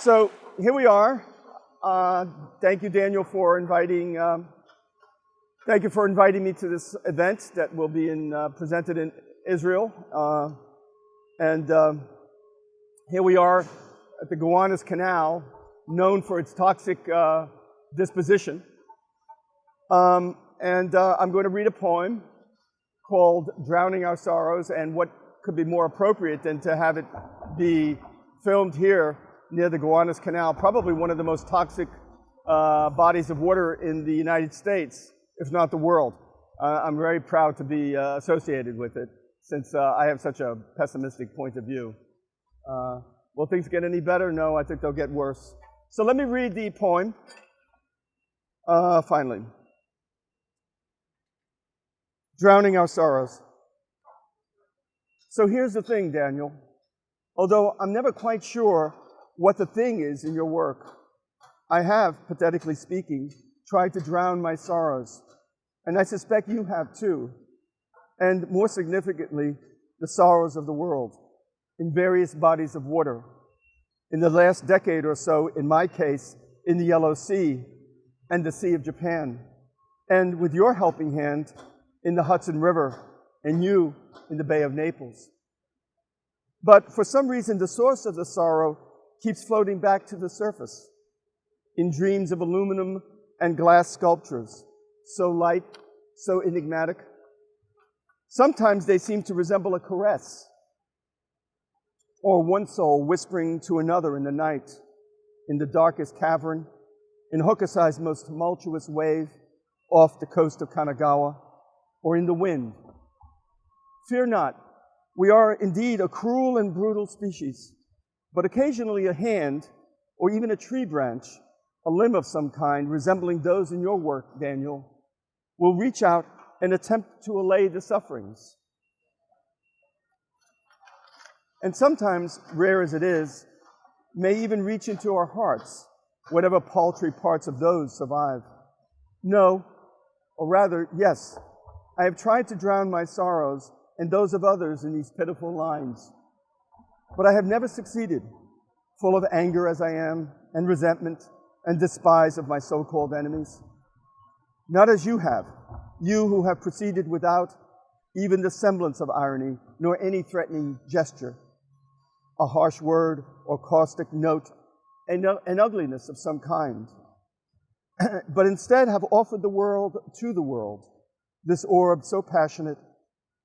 So here we are. Thank you, Daniel, for inviting. Thank you for inviting me to this event that will be presented in Israel. Here we are at the Gowanus Canal, known for its toxic disposition. I'm going to read a poem called "Drowning Our Sorrows," and what could be more appropriate than to have it be filmed here near the Gowanus Canal, probably one of the most toxic bodies of water in the United States, if not the world. I'm very proud to be associated with it, since I have such a pessimistic point of view. Will things get any better? No, I think they'll get worse. So let me read the poem, finally. Drowning Our Sorrows. So here's the thing, Daniel. Although I'm never quite sure what the thing is in your work, I have, pathetically speaking, tried to drown my sorrows. And I suspect you have too. And more significantly, the sorrows of the world in various bodies of water. In the last decade or so, in my case, in the Yellow Sea and the Sea of Japan. And with your helping hand, in the Hudson River, and you in the Bay of Naples. But for some reason, the source of the sorrow keeps floating back to the surface in dreams of aluminum and glass sculptures, so light, so enigmatic. Sometimes they seem to resemble a caress, or one soul whispering to another in the night, in the darkest cavern, in Hokusai's most tumultuous wave off the coast of Kanagawa, or in the wind. Fear not, we are indeed a cruel and brutal species, but occasionally a hand, or even a tree branch, a limb of some kind resembling those in your work, Daniel, will reach out and attempt to allay the sufferings. And sometimes, rare as it is, may even reach into our hearts, whatever paltry parts of those survive. No, or rather, yes, I have tried to drown my sorrows and those of others in these pitiful lines. But I have never succeeded, full of anger as I am, and resentment, and despise of my so-called enemies. Not as you have, you who have proceeded without even the semblance of irony, nor any threatening gesture, a harsh word or caustic note, an ugliness of some kind, but instead have offered the world to the world, this orb so passionate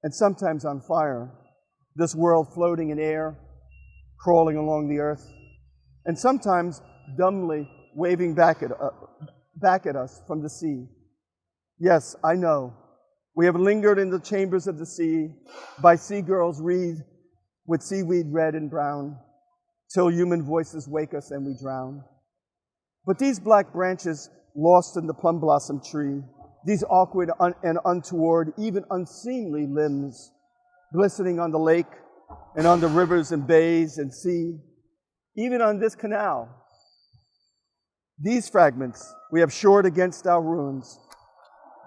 and sometimes on fire, this world floating in air, crawling along the earth, and sometimes dumbly waving back at us from the sea. Yes, I know. We have lingered in the chambers of the sea, by sea girls wreathed with seaweed red and brown, till human voices wake us and we drown. But these black branches lost in the plum blossom tree, these awkward and untoward, even unseemly limbs, glistening on the lake and on the rivers and bays and sea, even on this canal. These fragments we have shored against our ruins.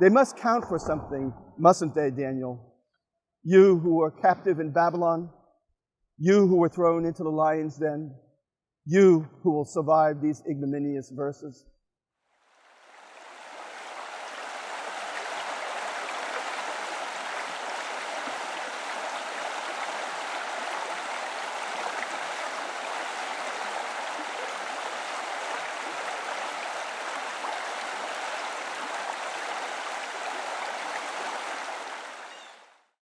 They must count for something, mustn't they, Daniel? You who were captive in Babylon, you who were thrown into the lion's den, you who will survive these ignominious verses.